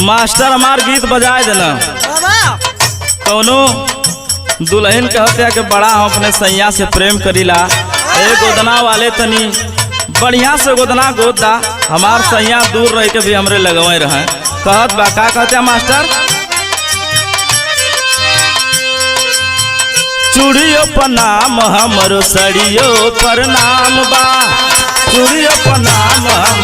Master हमार गीत बजाए देना। कौनो दुल्हन कहते कि बड़ा हम अपने सैया से प्रेम करीला, ए गोदना वाले तनी बढ़िया से गोदना गोदा, हमार सैया दूर रह के भी हमरे लगवे रहे। कहत बा का कहते मास्टर, चूड़ियों पर नाम हमरो सड़ियों पर नाम बा, चूड़ियों पर नाम हम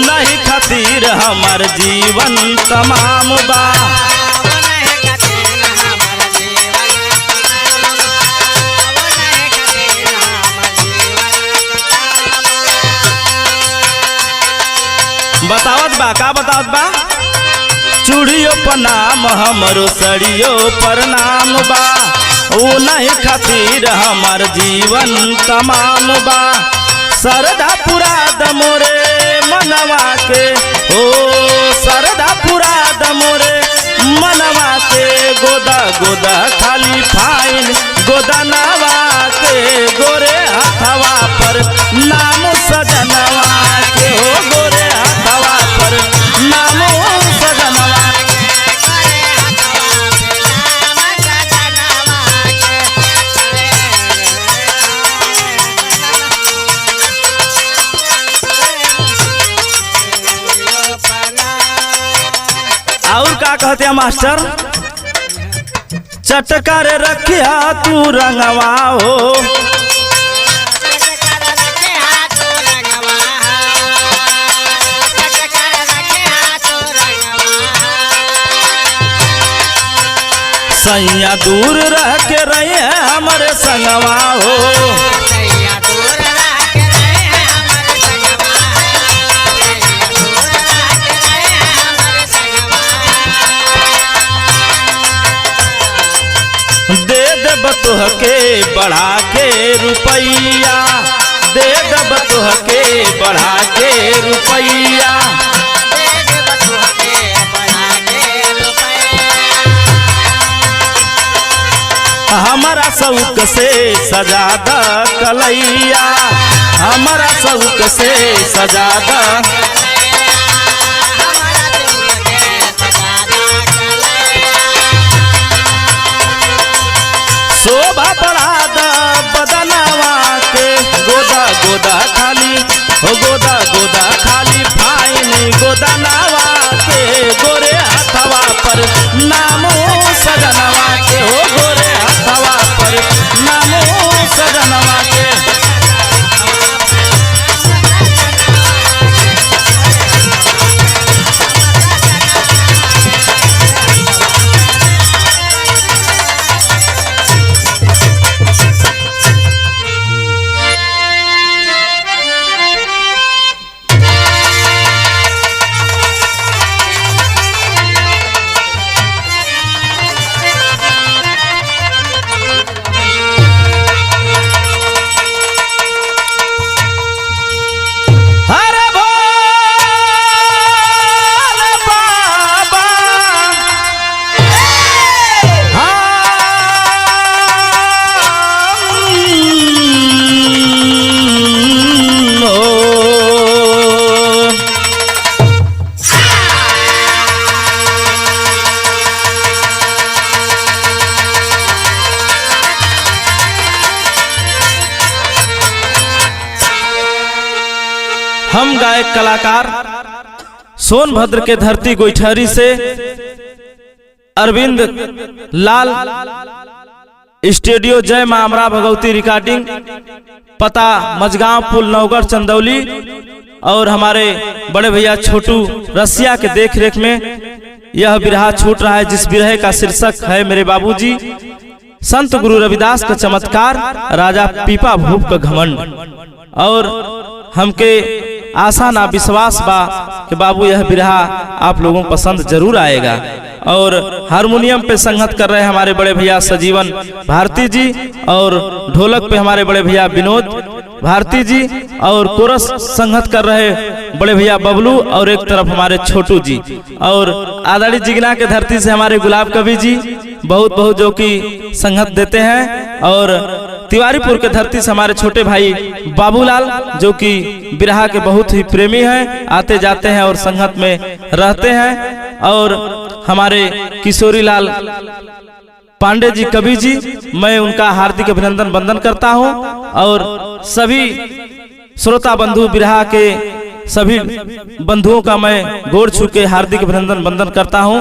नहीं खातिर हमार जीवन तमाम बा। बतावत बा का बतावत बा, चूड़ियों पर नाम हमरो सड़ियों पर नाम बा, वो नहीं खातिर हमार जीवन तमाम बा। सरदा पुरा दमोरे मनवा के, ओ सरदा पुरा दमोरे मनवा के, गोदा गोदा खाली फाइन गोदनवा के, गोरे हथवा पर नाम सजनवा के, हो गोरे हथवा पर नाम सजनवा। और का कहते हैं मास्टर, चटकर रखिया तू रंगवा हो, सैया दूर रह के रहे हमारे संगवा हो। दे दब तुह के बढ़ा के रुपैया, दे दब तुह के बढ़ा के रुपैया, हमारा शौक से सजा द कलैया, हमारा शौक से सजा द। शोभा बढ़ा द बदनवा के, गोदा गोदा खाली हो, गोदा गोदा खाली फाइन गोदनवा के, गोरे हथवा पर नाम सजनवा के, हो गोरे हथवा पर नाम सजनवा के। हम गायक कलाकार सोनभद्र के धरती गोइठरी से अरविंद लाल स्टूडियो जय मां अमरा भगवती रिकॉर्डिंग, पता मझगांव पुल नवगढ़ चंदौली, और हमारे बड़े भैया छोटू रसिया के देख रेख में यह बिरहा छूट रहा है, जिस बिरहे का शीर्षक है मेरे बाबूजी, संत गुरु रविदास का चमत्कार, राजा पीपा भूप का घमंड। और हमके आशा ना विश्वास बा कि बाबू यह बिरहा आप लोगों को पसंद जरूर आएगा। और हारमोनियम पे संगत कर रहे हमारे बड़े भैया सजीवन भारती जी, और ढोलक पे हमारे बड़े भैया विनोद भारती जी, और कोरस संगत कर रहे बड़े भैया बबलू, और एक तरफ हमारे छोटू जी, और आदड़ी जिगना के धरती से हमारे गुलाब कवि जी, बहुत बहुत जो कि संगत देते हैं। और तिवारीपुर के धरती से हमारे छोटे भाई बाबूलाल जो कि बिरहा के बहुत ही प्रेमी हैं, आते जाते हैं और संगत में रहते हैं। और हमारे किशोरी लाल पांडे जी कवि जी, मैं उनका हार्दिक अभिनंदन वंदन करता हूं। और सभी श्रोता बंधु बिरहा के सभी बंधुओं का मैं गोड़ छू के हार्दिक अभिनंदन वंदन करता हूं।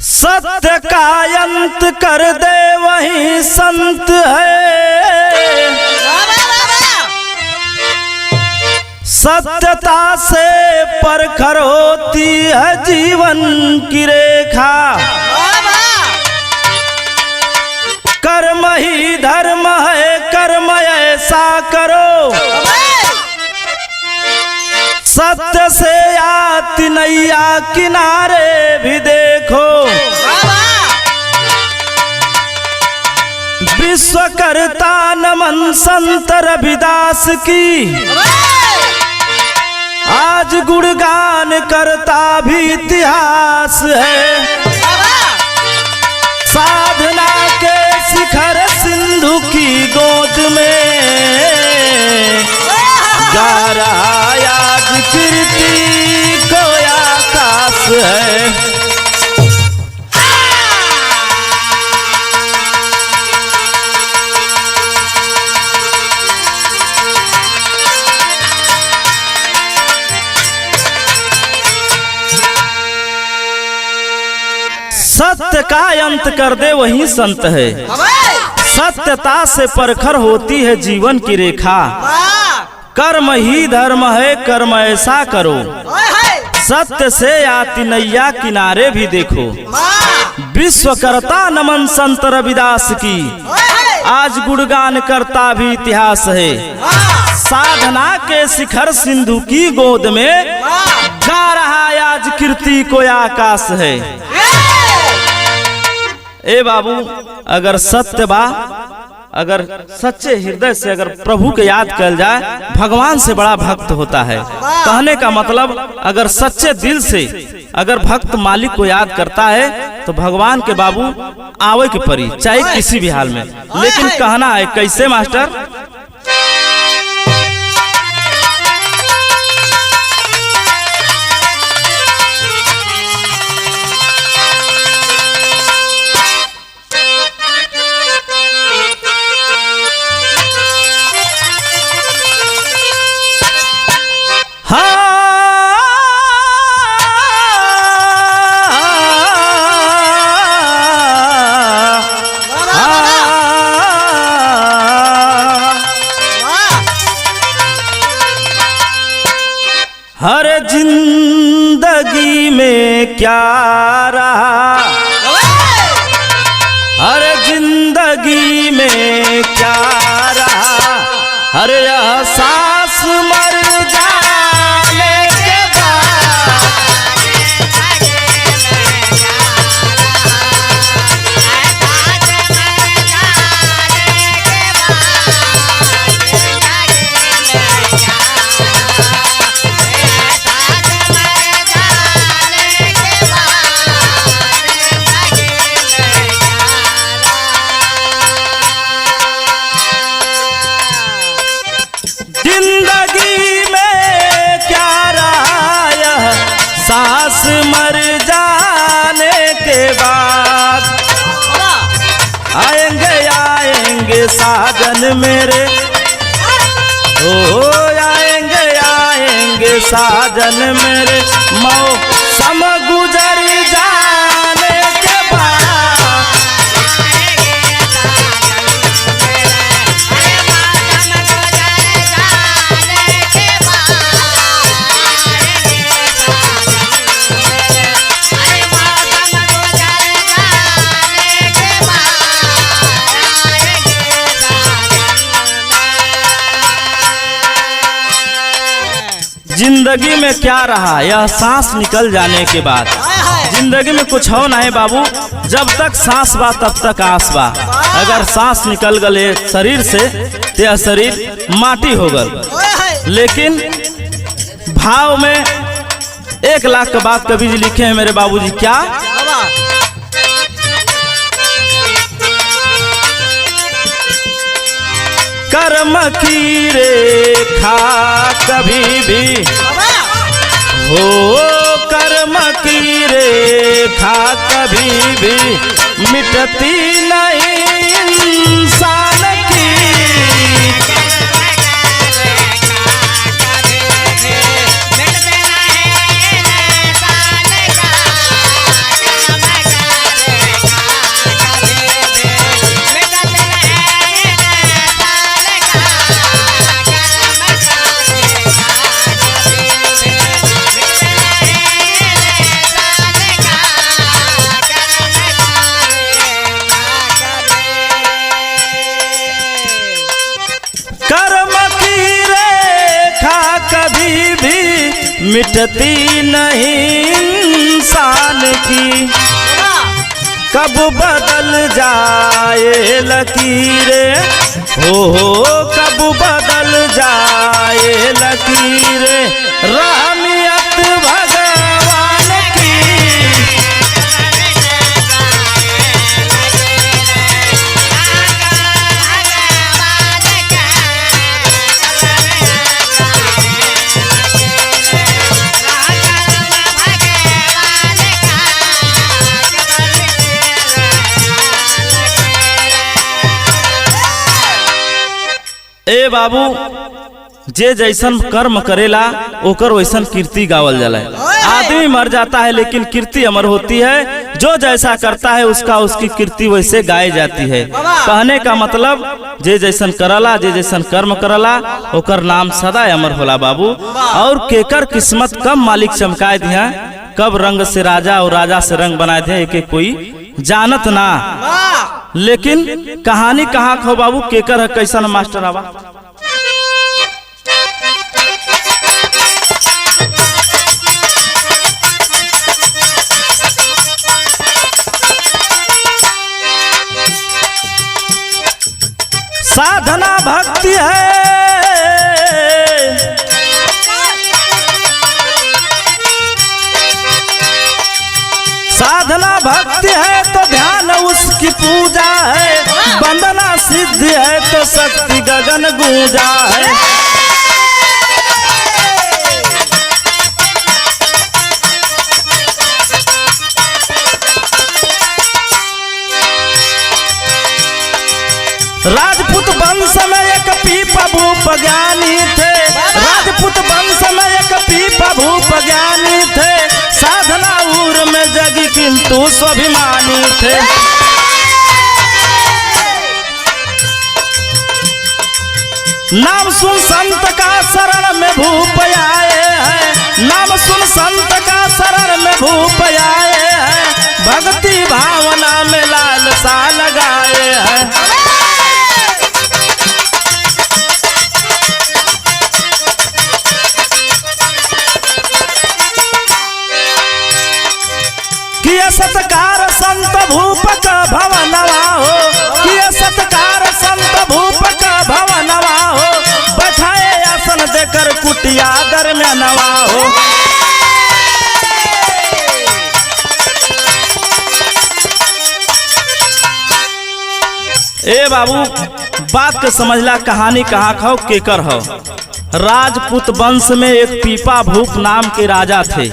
सत्य का अंत कर दे वही संत है, सत्यता से परखर होती है जीवन की रेखा। कर्म ही धर्म है, कर्म ऐसा करो, सत्य से आती नैया किनारे भी देखो। विश्वकर्ता नमन संत रविदास की, आज गुणगान करता भी इतिहास है। साधना के शिखर सिंधु की गोद में गा रहा आज कीर्ति को आकाश है। सत्य का अंत कर दे वही संत है, सत्यता से परखर होती है जीवन की रेखा। कर्म ही धर्म है, कर्म ऐसा करो, सत्य से आती नैया किनारे भी देखो। विश्वकर्ता नमन संत रविदास की, आज गुणगान करता भी इतिहास है। साधना के शिखर सिंधु की गोद में गा रहा आज कीर्ति को आकाश है। ए बाबू, अगर सत्य बा, अगर सच्चे हृदय से अगर प्रभु के याद कर जाए, भगवान से बड़ा भक्त होता है। कहने का मतलब, अगर सच्चे दिल से अगर भक्त मालिक को याद करता है तो भगवान के बाबू आवे के परी, चाहे किसी भी हाल में। लेकिन कहना है कैसे मास्टर? हर जिंदगी में क्या रहा, हर जिंदगी में क्या रहा, हर एहसास मर जाने के बाद। जिंदगी में क्या रहा, यह सांस मर जाने के बाद। आएंगे आएंगे साजन मेरे, ओ आएंगे आएंगे आएंगे साजन मेरे मौसम गुजर जाने के बाद। जिंदगी में क्या रहा यह सांस निकल जाने के बाद। जिंदगी में कुछ हो ना है बाबू, जब तक सांस बा तब तक आस बा। अगर सांस निकल गए शरीर से तो यह शरीर माटी हो गल। लेकिन भाव में 1 लाख का बात कवि जी लिखे हैं मेरे बाबूजी। क्या कर्म की रेखा कभी भी हो, कर्म की रेखा कभी भी मिटती नहीं इंसान की। कभी भी मिटती नहीं इंसान की। कब बदल जाए लकीरें हो, कब बदल जाए लकीरें रहमियत भगवान की। ए बाबू, जे जैसन कर्म करेला ओकर वैसन कीर्ति गावल जाला। आदमी मर जाता है लेकिन कीर्ति अमर होती है। जो जैसा करता है उसका उसकी कीर्ति वैसे गाई जाती है। कहने का मतलब जे जैसन करला, जे जैसन कर्म करला ओकर नाम सदा अमर होला बाबू। और केकर किस्मत कब मालिक चमकाए दिया, कब रंग से राजा और राजा से रंग बनाए थे एक कोई जानत ना। लेकिन कहानी कहाँ खो बाबू, केकर है कैसन मास्टर आवा। साधना भक्ति है, साधना भक्ति है तो ध्यान उसकी पूजा है। वंदना सिद्धि है तो शक्ति गगन गूंजा है। राजपूत वंश में एक पीपा भूप ज्ञानी थे, राजपूत वंश में एक पीपा भूप ज्ञानी थे। साधना उर में जगी किंतु स्वाभिमानी थे। नाम सुन संत का शरण में भूप आए हैं, नाम सुन संत का शरण में भूप आए हैं। भक्ति भावना में लालसा लगाए हैं। किया सत्कार संत भूप का भवनवा हो, किया सत्कार संत भूप का भवनवा हो। बैठाए आसन देकर कुटिया दरम्यानवा हो। ए बाबू, बात के समझला, कहानी कहाँ खाओ केकर हो। राजपूत वंश में एक पीपा भूप नाम के राजा थे।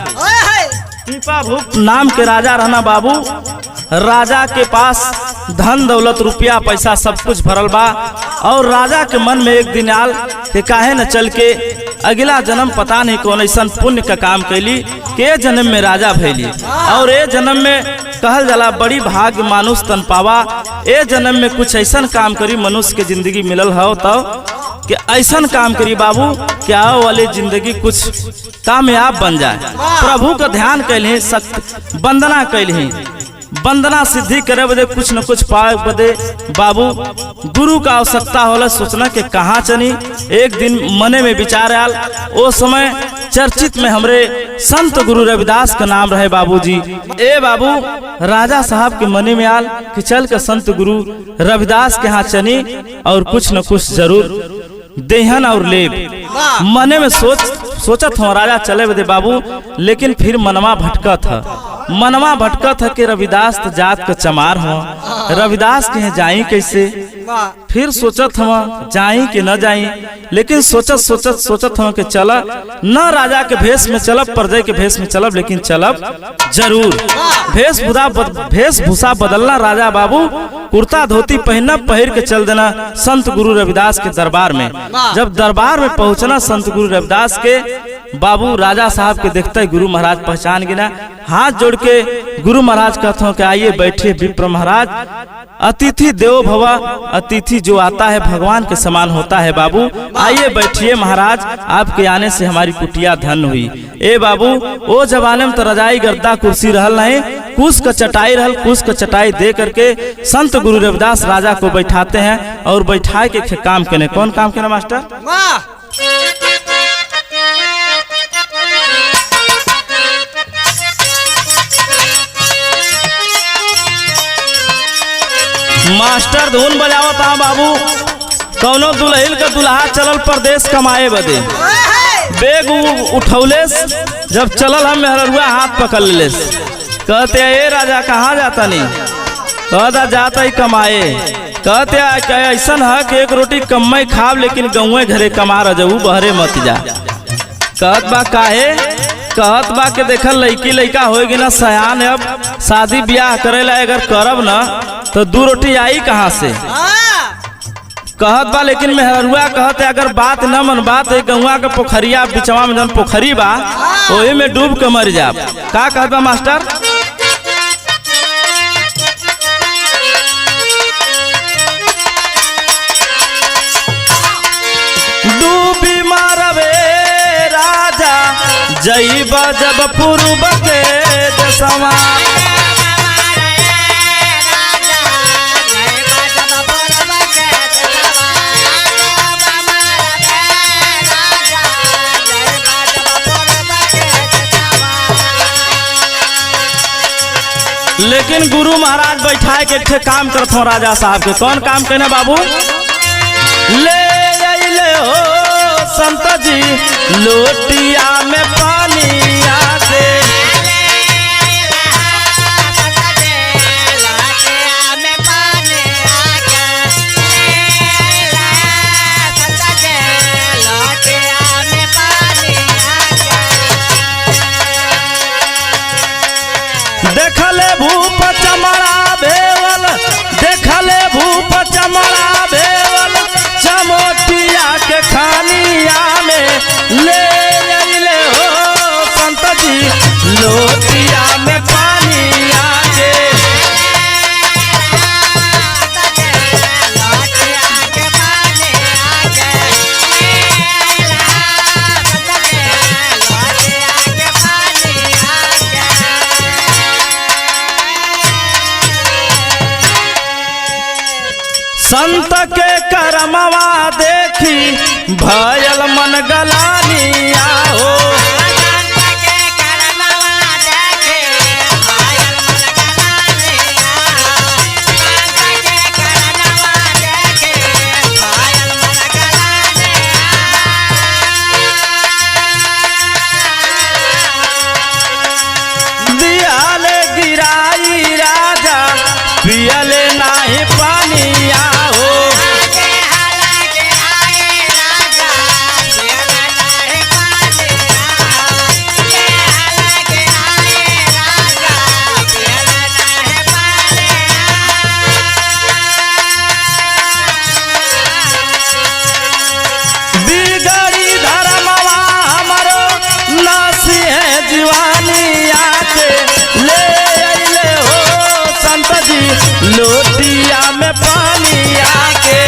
पीपा भूप नाम के राजा रहना बाबू। राजा के पास धन दौलत रुपया पैसा सब कुछ भरल बा। और राजा के मन में एक दिन आल कि काहे न चल के अगला जन्म पता नहीं कौन ऐसा पुण्य का काम कैली के जन्म में राजा भैली। और ए जन्म में कहल जाला बड़ी भाग्य मानुष तन पावा। ए जन्म में कुछ ऐसा काम करी मनुष्य के जिंदगी मिलल हो तो कि ऐसा काम करी बाबू कि आओ वाली जिंदगी कुछ कामयाब बन जाए। प्रभु का ध्यान कैली, सख्त वंदना कैली, वंदना सिद्धि करे बदे कुछ न कुछ पाए बदे बाबू गुरु का आवश्यकता होला। सोचना कि कहाँ चनी। एक दिन मने में विचार आल। ओ समय चर्चित में हमरे संत गुरु रविदास का नाम रहे बाबूजी। ए बाबू राजा साहब के मने में आल कि चल के संत गुरु रविदास के यहाँ चनी और कुछ न कुछ जरूर देहन और लेब। मने में सोचत हो राजा चले बदे बाबू, लेकिन फिर मनवा भटकत है कि रविदास तो जात का चमार हो, रविदास के जाई कैसे। फिर सोचत हम जाई कि न जाई, लेकिन सोचत हम कि चल न राजा के भेष में चलब, प्रजा के भेष में चलब, लेकिन चलब जरूर। वेशभूषा बदलना राजा बाबू, कुर्ता धोती पहनना, पहिर के चल देना संत गुरु रविदास के दरबार में। जब दरबार में पहुंचना संत गुरु रविदास के बाबू, राजा साहब के देखते गुरु महाराज पहचान गिना। हाथ जोड़ के गुरु महाराज कहते हो कि आइए बैठिए विप्र महाराज। अतिथि देवो भव, अतिथि जो आता है भगवान के समान होता है बाबू। आइए बैठिए महाराज, आपके आने से हमारी कुटिया धन्य हुई। ए बाबू ओ जमाने में तो रजाई गर्दा कुर्सी रहल नहीं, कुश का चटाई रहल। कुश का चटाई दे करके संत गुरु रविदास राजा को बैठाते हैं और बैठाए के काम करने। कौन काम करना मास्टर? मास्टर धुन बजावत हा बाबू। कौनो दुल्हिल का दुल्हा चलल परदेश कमाए बदे, बेग उठौलेस, जब चलल हम मेहरुआ हाथ पकड़ लेस। कहते ए राजा कहाँ जाता नहीं? कहता जाता ही कमाए। कहते ऐसा है कि एक रोटी कम्मे खाब, लेकिन गौए घरे कमा रजऊ, बहरे मत जा। कहत बा काहे? कहत बा के देखल लड़की लड़का होगी ना सयान, अब शादी ब्याह करे ला अगर करब ना तो 2 रोटी आई कहाँ से। कहत बा लेकिन मेहरुआ कहते अगर बात न मन बात है, गौआ के पोखरिया बिचवा में जन पोखरी बा ओही में डूब के मर जाब। का कहत बा मास्टर? डूबी मारवे राजा जईबा जब पूर्व के दसवा। लेकिन गुरु महाराज बैठाए के काम करते हो राजा साहब के। कौन काम करने बाबू? ले हो संत जी लोटिया में पानी आके, देखले भूप चमड़ा भेवल, देखले भूप चमड़ा भेवल, चमोटिया के खानिया में ले हो संत जी लोटिया में पानी आके। संत के करमवा देखी भयल मन गलानिया हो। दियाले गिराई राजा पियले नाही पानिया हो। लोटिया में पानी आके।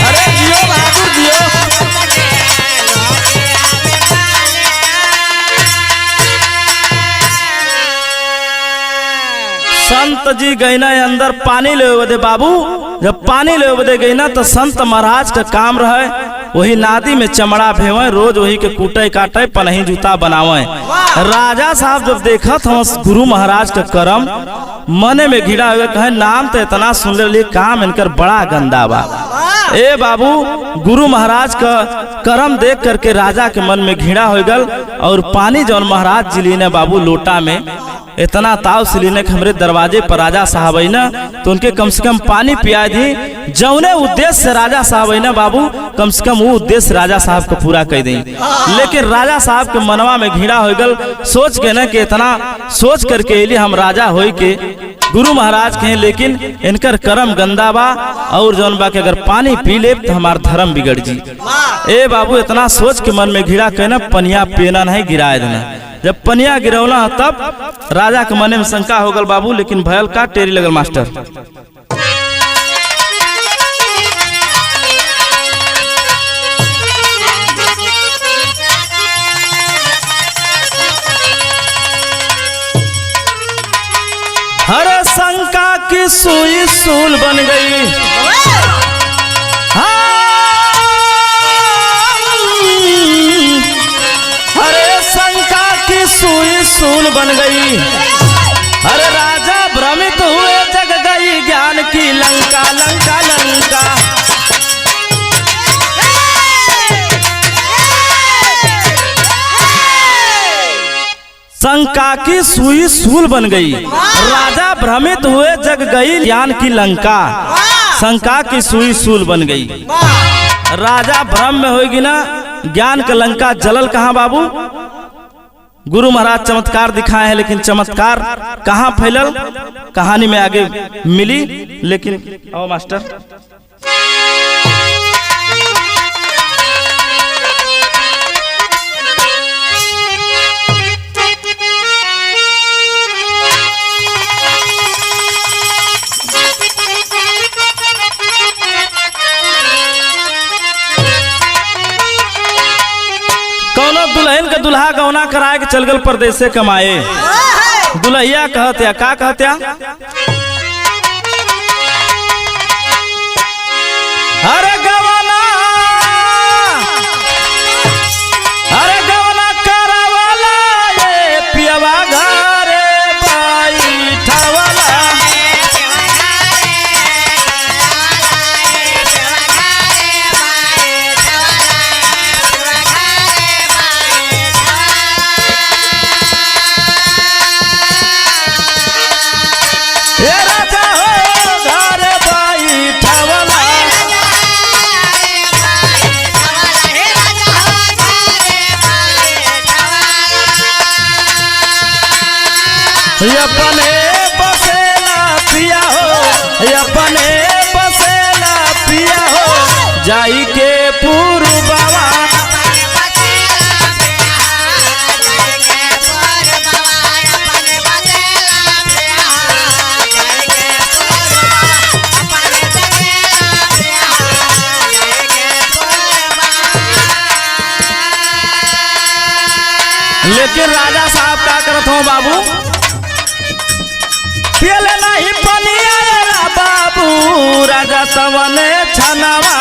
अरे जियो बहादुर जियो। संत जी गई ना अंदर पानी ले बदे बाबू, जब पानी ले बदे गई ना तो संत महाराज का काम रहे वही नादी में चमड़ा भेवे, रोज वही के कूटे काटे पनही जूता बनावे। राजा साहब जब देखा था गुरु महाराज का करम मने में घिरा हुआ, कहे नाम तो इतना सुन ले काम इनकर बड़ा गंदा बा। ए बाबू गुरु महाराज का करम देख करके राजा के मन में घृणा हो गल और पानी जौन महाराज जी ली ने बाबू लोटा में इतना ताव से लेने हमरे दरवाजे पर राजा साहब आई ना तो उनके कम से कम पानी पिया दी। जौने उद्देश्य से राजा साहब आई ना बाबू कम से कम वो उद्देश्य राजा साहब को पूरा कर दी। लेकिन राजा साहब के मनवा में घृणा हो गल, सोच के ना कि इतना सोच करके एली हम राजा हो के गुरु महाराज के, लेकिन इनकर कर्म गंदा बा और जौन बा के अगर पानी पी ले तो हमार धर्म बिगड़ जी। ए बाबू इतना सोच के मन में घृणा कहना पनिया पीना नहीं गिराए देना। जब पनिया गिरौला तब राजा के मन में शंका हो गल बाबू, लेकिन भयल का टेरी लगल मास्टर। हर शंका की सुई सूल बन गई। सुई सूल बन गई। अरे राजा भ्रमित हुए जग गई ज्ञान की लंका लंका लंका। शंका की सुई सूल बन गई, राजा भ्रमित हुए जग गई ज्ञान की लंका। शंका की सुई सूल बन गई, राजा भ्रम में होगी ना ज्ञान का लंका जलल कहाँ बाबू। गुरु महाराज चमत्कार दिखाए हैं, लेकिन चमत्कार कहाँ फैलल कहानी में आगे मिली। लेकिन आओ मास्टर। दुल्हन का दुल्हा गौना कराए के चल गल परदेश से कमाए। दुल्हिया कहत्या का कहत्या, अरे गवना करावाला ये पियवा घरे बैठावाला। अपने बसेला पिया हो, अपने बसेला पिया हो, जाई के पूर्ववा। लेकिन राजा साहब क्या करत हो बाबू, पियले नहीं पनिया बाबू राजा तवने छनवा।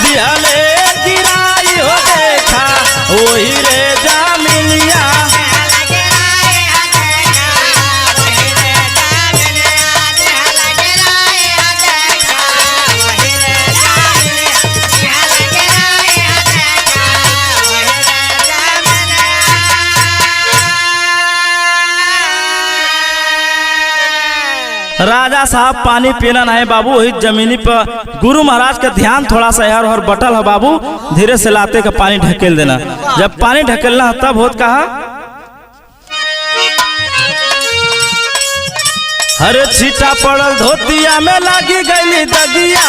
दिहले गिराई हो देखा वही रे जामिनिया। राजा साहब पानी पीना नहीं बाबू, वही जमीनी पर गुरु महाराज का ध्यान थोड़ा सा यार और बटल है बाबू, धीरे से लाते का पानी ढकेल देना। जब पानी ढकेलना तब होत कहा, हरे छीटा पड़ल धोतिया में लागी गईली दगिया,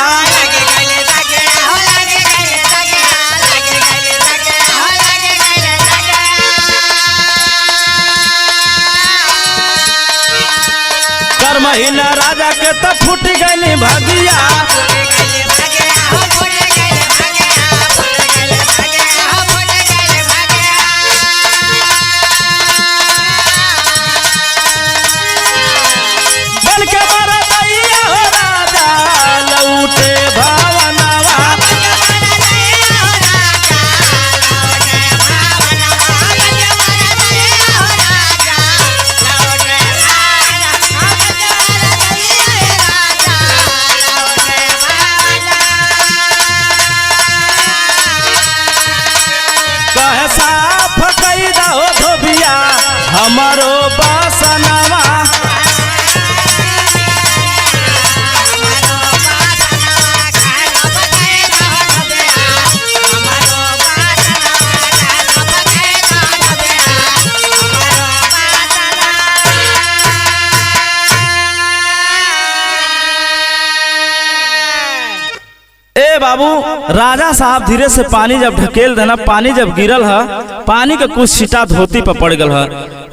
कर महीना राजा के तब फूट गईली भगिया, बन के मारा दैया हो राजा लौटे भवनवा, कहे साफ कई दहो धोबिया हमारो बसनवा, बाबू राजा साहब धीरे से पानी जब ढकेल देना, पानी जब गिरल है, पानी का कुछ छीटा धोती पर पड़ गल है।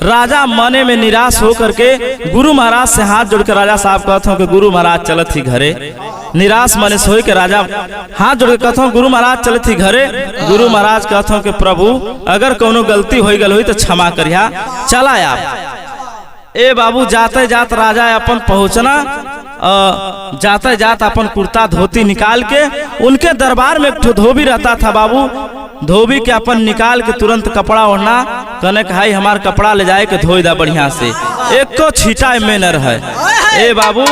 राजा मने में निराश होकर के गुरु महाराज से हाथ जोड़ के राजा साहब कहते हो कि गुरु महाराज चलत ही घरे। निराश मने से हो के राजा हाथ जोड़ के कहते हो गुरु महाराज चलत ही घरे। गुरु महाराज कहते हो कि प्रभु अगर कोनो गलती हो गल हुई तो क्षमा करिया, चला आप। ए बाबू जाते जात राजा अपन पहुंचना, जाते जात अपन कुर्ता धोती निकाल के, उनके दरबार में एक धोबी रहता था बाबू, धोबी के अपन निकाल के तुरंत कपड़ा ओढ़ना, कहने का भाई हमार कपड़ा ले जाए के धोई दा बढ़िया से, एक तो छीटा में न रहे। ए बाबू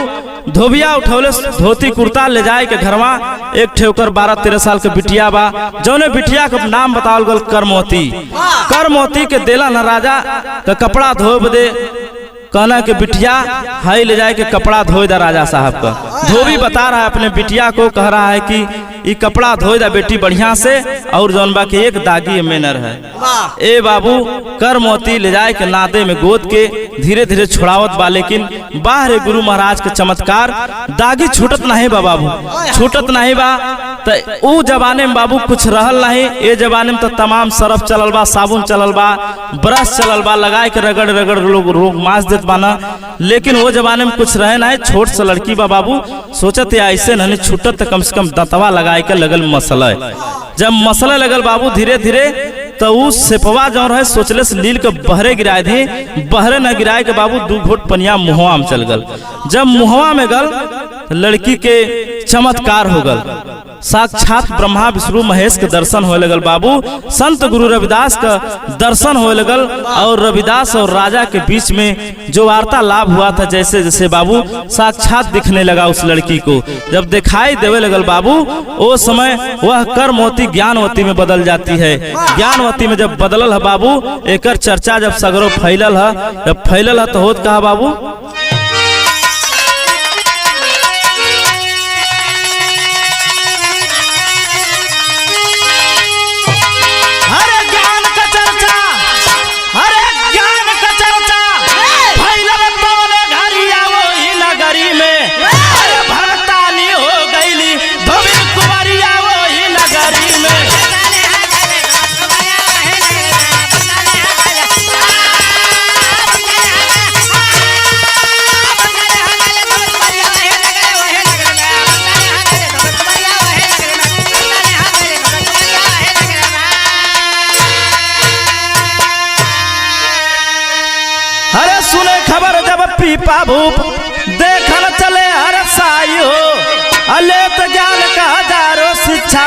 धोबिया उठौले धोती कुर्ता ले जाए के घरवा, एक ठेकर 12-13 साल के बिटिया बा, जौने बिटिया का नाम बतावल गल करमोती। करमोती के देला न राजा का कपड़ा धोब दे, कहना कि बिटिया हाई ले जाए के कपड़ा धोए दा राजा साहब का। धोबी बता रहा है अपने बिटिया को, कह रहा है कि ये कपड़ा धोए दा बेटी बढ़िया से, और जौन बा के एक दागी में न रहे। ए बाबू करमोती ले जाए के नादे में गोद के धीरे धीरे छुड़ावत बा, लेकिन बाहर गुरु महाराज के चमत्कार, दागी छूटत नहीं बा बाबू, छूटत नहीं बा। तो उ जमाने में बाबू कुछ रहल नहीं, ए जमाने में तो तमाम सरफ चलल बा, साबुन चलल बा, ब्रश चलल बा, लगाए के रगड़ रगड़ लोग रोग मास देत बाना। लेकिन वो जमाने में कुछ रहे ना, छोट सा लड़की बा बाबू, सोचत ऐसे नहीं छूटत, कम से कम दंतवा लगाए के लगल मसला। जब मसला लगल बाबू धीरे धीरे, तो उ सेपवा जो रहे सोचले से लील के बहरे गिराए थे, बहरे न गिराए के बाबू 2 घोट पनिया मुहवा में चल गल। जब मुहवा में गल लड़की के चमत्कार हो गल, साक्षात ब्रह्मा विष्णु महेश के दर्शन होने लगल बाबू, संत गुरु रविदास का दर्शन होने लगल, और रविदास और राजा के बीच में जो वार्तालाप हुआ था जैसे जैसे बाबू साक्षात दिखने लगा उस लड़की को। जब दिखाई देवे लगल बाबू, वो समय वह करमोती ज्ञानवती में बदल जाती है। ज्ञानवती में जब बदलल है बाबू, एकर चर्चा जब सगरो फैलल है, जब फैलल है तो होत कहा बाबू, पीपा भूप देखल चले हर साई हो, अले तो ज्ञान का हजारों शिक्षा,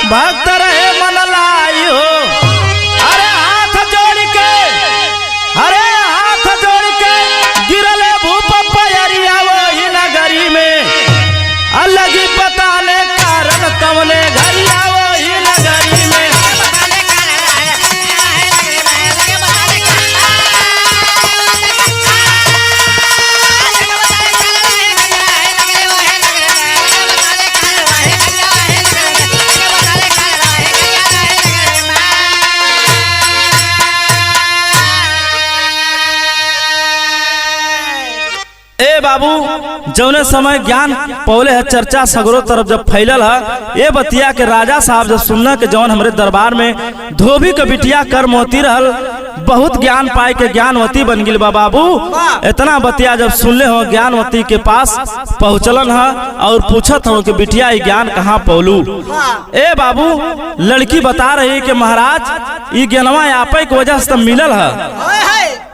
भक्त रहे मन लाई हो। अरे हाथ जोड़ के, अरे हाथ जोड़ के गिरले भूप पैरिया वही नगरी में, अलग बताने कारण तवने घरिया वही नगरी में। ए बाबू जौने समय ज्ञान पौले है चर्चा सगरों तरफ जब फैलल है, ये बतिया के राजा साहब जब सुनना के जौन हमरे दरबार में धोबी के बिटिया कर्मवती रहल, बहुत ज्ञान पाए के ज्ञानवती बन गिल बा बाबू। इतना बतिया जब सुनले हो ज्ञानवती के पास पहुँचलन है और पूछत हो कि बिटिया ये ज्ञान कहाँ पौलू। ए बाबू लड़की बता रही कि महाराज ये ज्ञानवा आपे की वजह से मिलल है।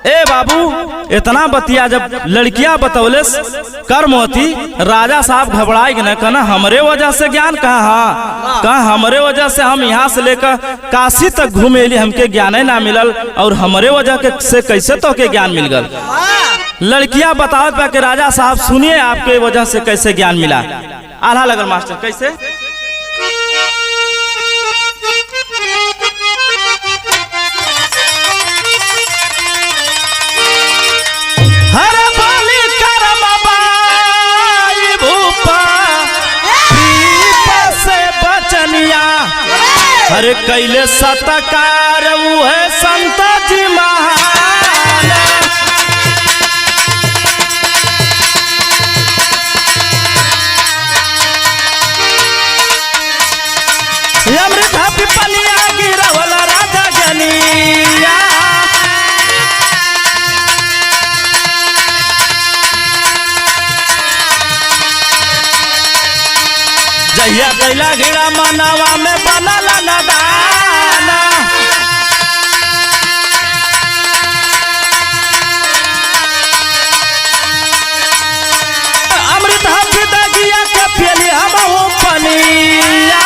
ए बाबू इतना बतिया जब लड़कियां बतौले कर्मवती, राजा साहब घबराए न, कहना हमरे वजह से ज्ञान कहाँ, कहा हमरे वजह से हम यहाँ से लेकर काशी तक घूमेली, हमके ज्ञान ना मिलल और हमरे वजह से कैसे तो के ज्ञान मिल गल। लड़कियां बतावत बा कि राजा साहब सुनिए आपके वजह से कैसे ज्ञान मिला। आल्हा लगल मास्टर कैसे। अरे कैले सतकार वो है संत जी महान, अमृत पिपलिया गिरवल राजा जनिया, जहिया कैला गिरा मनवा में बनल नदाना, अमृत पिदगिया के पियली हम पनिया,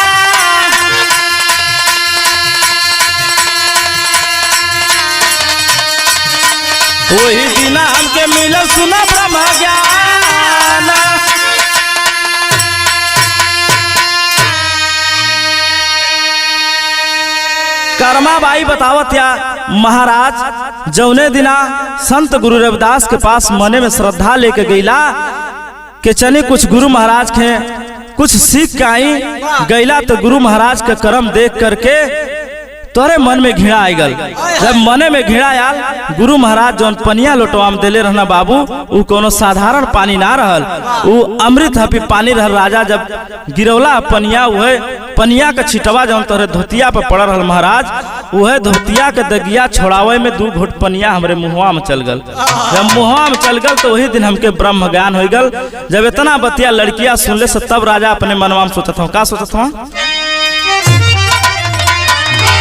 वही दिन हमके मिलल सुना ब्रह्म ज्ञान। कर्माबाई बतावत या महाराज जौने दिना संत गुरु रविदास के पास मने में श्रद्धा लेके गईला के चने कुछ गुरु महाराज के कुछ सीख के आई गईला, तो गुरु महाराज के कर्म देख करके तोरे मन में घृणा आई गल। जब मने में घृणा आयल, गुरु महाराज जौन पनिया लोटवा में देले रहना बाबू, वो कोनो साधारण पानी ना रहल, वो अमृत हपी पानी रहल। राजा जब गिरौला पनिया वह पनिया का छिटवा जौन तोरे धोतिया पे पड़ रहल महाराज, वह धोतिया के दगिया छोड़ावे में 2 घोट पनिया हमरे मुहवा में चल गल। जब मुहवा में चल गल तो वही दिन हमके ब्रह्म ज्ञान हो गल। जब इतना बतिया लड़कियां सुनले से तब राजा अपने मनवा में सोचत हूँ, का सोचत हूँ,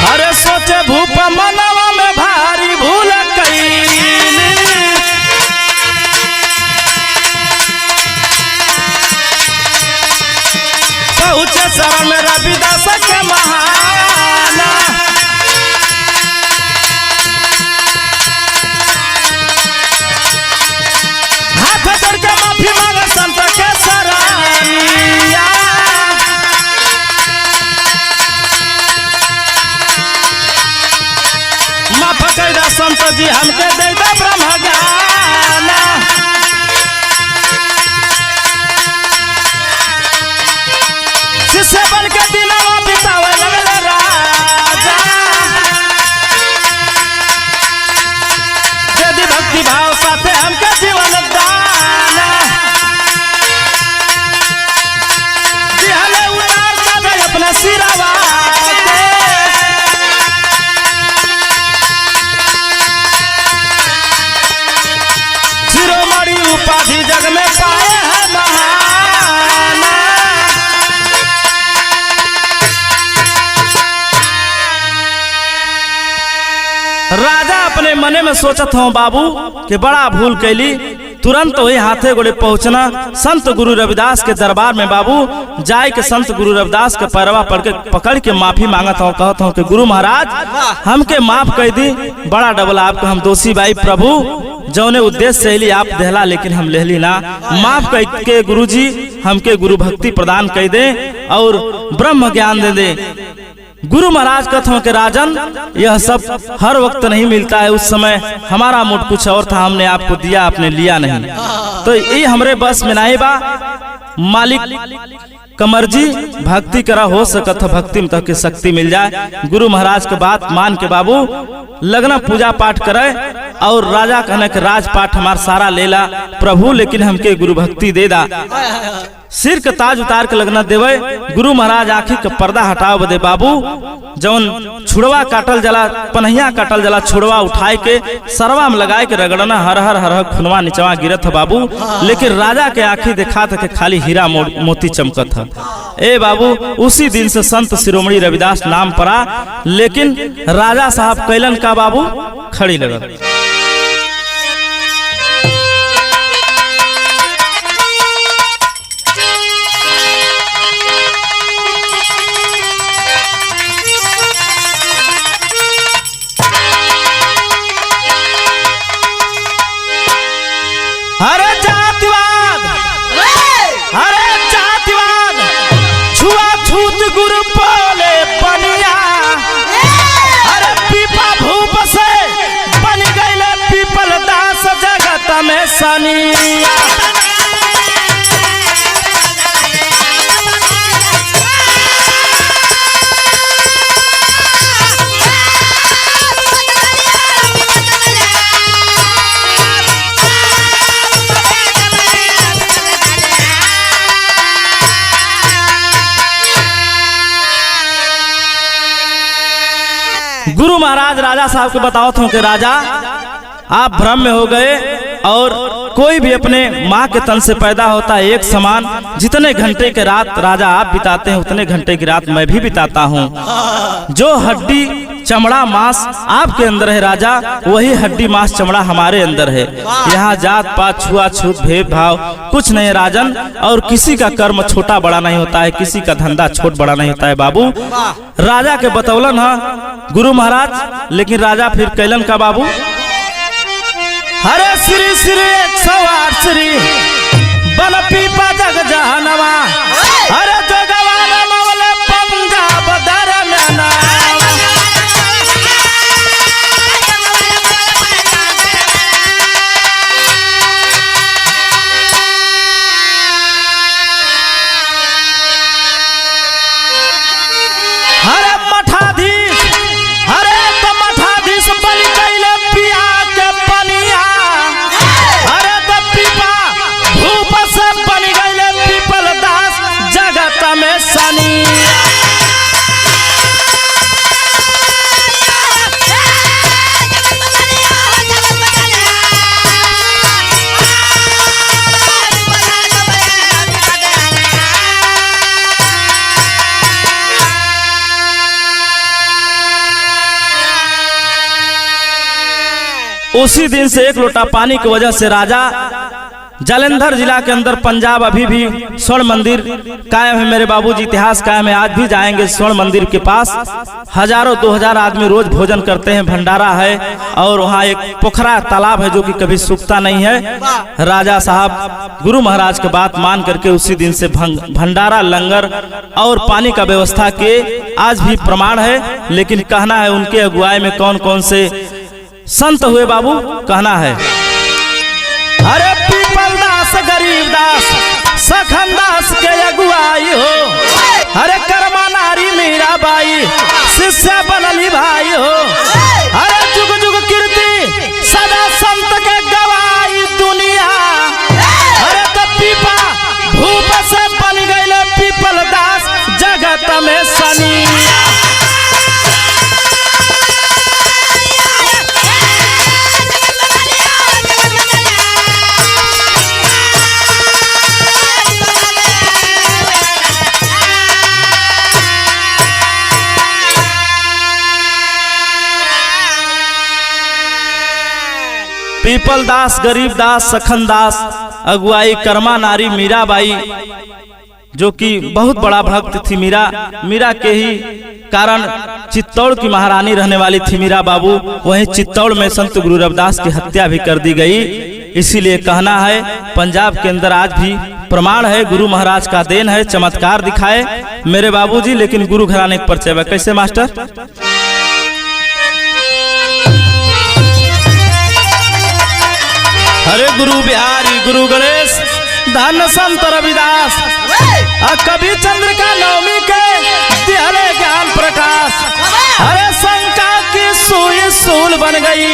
अरे सोचे भूप मनवा में भारी भूल कैली, पहुँचे शरण में रविदास के महाना, हाथ जोड़ के माफी मांगे संत के सरानिया, संत जी हमके दे दे ब्रह्म ज्ञान। शिष्य बन के दिनवा बितावे लगले राजा, यदि भक्ति भाव साथे हमके जीवन दान, दिहले उतार कर अपने सिरवा उपाधि जग में पाए है महान। राजा अपने मने में सोचत हूँ बाबू कि बड़ा भूल कैली, तुरंत वही हाथे गोड़े पहुंचना संत गुरु रविदास के दरबार में बाबू जाए के संत गुरु रविदास के पैरवा पकड़ के माफी मांगत हूँ, कहत हूँ कि गुरु महाराज हमके माफ कर दी, बड़ा डबल आपका हम दोषी भाई, प्रभु जौने उद्देश्य से ली आप देहला लेकिन हम लेहली ना, माफ कर के गुरुजी हमके गुरु भक्ति प्रदान कर दे और ब्रह्म ज्ञान दे दे। गुरु महाराज कहते कि राजन यह सब हर वक्त नहीं मिलता है, उस समय हमारा मूड कुछ और था, हमने आपको दिया आपने लिया नहीं, तो ये हमरे बस में नहीं बा। मालिक कमर जी भक्ति करा हो सकत भक्ति में तक शक्ति मिल जाए। गुरु महाराज के बात मान के बाबू लगना पूजा पाठ करे और राजा कहने के राजपाट हमार सारा लेला प्रभु, लेकिन हमके गुरु भक्ति दे दा। सिर के ताज उतार के लगना देवे। गुरु महाराज आखिर के पर्दा हटाव बदे बाबू जौन छुड़वा काटल जला, पनहिया काटल जला, छुड़वा उठाए के सरवा में लगाए के रगड़ना हर हर हर खुनवा निचवा गिरत है बाबू। लेकिन राजा के आखिर देखा था कि खाली हीरा मोती चमकत है। ए बाबू उसी दिन से संत शिरोमणि रविदास नाम पड़ा। लेकिन राजा साहब कैलन का बाबू खड़ी लगल। अरे जातिवाद, अरे जातिवाद, छुआछूत गुरु बोले बनिया। अरे पीपा भूप से बन गए पीपल दास जगत में सनिया। गुरु महाराज राजा साहब को बताओ था कि राजा आप भ्रम में हो गए और कोई भी अपने माँ के तन से पैदा होता है एक समान। जितने घंटे के रात राजा आप बिताते हैं उतने घंटे की रात मैं भी बिताता हूँ। जो हड्डी चमड़ा मांस आपके अंदर है राजा, वही हड्डी मांस चमड़ा हमारे अंदर है। यहाँ जात पात छुआछूत भेदभाव कुछ नहीं है राजन, और किसी का कर्म छोटा बड़ा नहीं होता है, किसी का धंधा छोट बड़ा नहीं होता है बाबू। राजा के बतौलन है गुरु महाराज, लेकिन राजा फिर कैलन का बाबू। हरे श्री श्री 108 श्री बन पीपा जग जहनवा। अरे जगवान मवले पंजाब दरम्याना। हरे मठाधीश, अरे तो मठाधीश बन गईले पिया के पनिया। अरे तो पीपा भूप से बन गईले पीपल दास जगत में सनिया। उसी दिन से एक लोटा पानी की वजह से राजा जालंधर जिला के अंदर पंजाब अभी भी स्वर्ण मंदिर कायम है मेरे बाबूजी, इतिहास कायम है। आज भी जाएंगे स्वर्ण मंदिर के पास, हजारों 2000 आदमी रोज भोजन करते हैं, भंडारा है और वहाँ एक पोखरा तालाब है जो कि कभी सूखता नहीं है। राजा साहब गुरु महाराज की बात मान करके उसी दिन से भंडारा लंगर और पानी का व्यवस्था किए, आज भी प्रमाण है। लेकिन कहना है उनके अगुवाई में कौन कौन से संत हुए बाबू, कहना है। अरे पीपल दास गरीब दास सखन दास के अगुवाई हो। अरे कर्मा नारी मीरा बाई शिष्य बनली भाई हो। अरे जुग जुग कीर्ति सदा संत के गवाई दुनिया। अरे तो पीपा भूप से बन गए पीपल दास जगत में सनिया। पीपल दास गरीब दास सखन दास अगुवाई कर्मा नारी मीराबाई, जो कि बहुत बड़ा भक्त थी। मीरा के ही कारण चित्तौड़ की महारानी रहने वाली थी मीरा बाबू। वहीं चित्तौड़ में संत गुरु रविदास की हत्या भी कर दी गई। इसीलिए कहना है पंजाब के अंदर आज भी प्रमाण है, गुरु महाराज का देन है, चमत्कार दिखाए मेरे बाबूजी। लेकिन गुरु घराने के परिचय कैसे मास्टर? हरे गुरु बिहारी गुरु गणेश धन संत रविदास। कवि चंद्रिका नवमी के दिहले ज्ञान प्रकाश, अरे शंका की सुई सूल बन गई।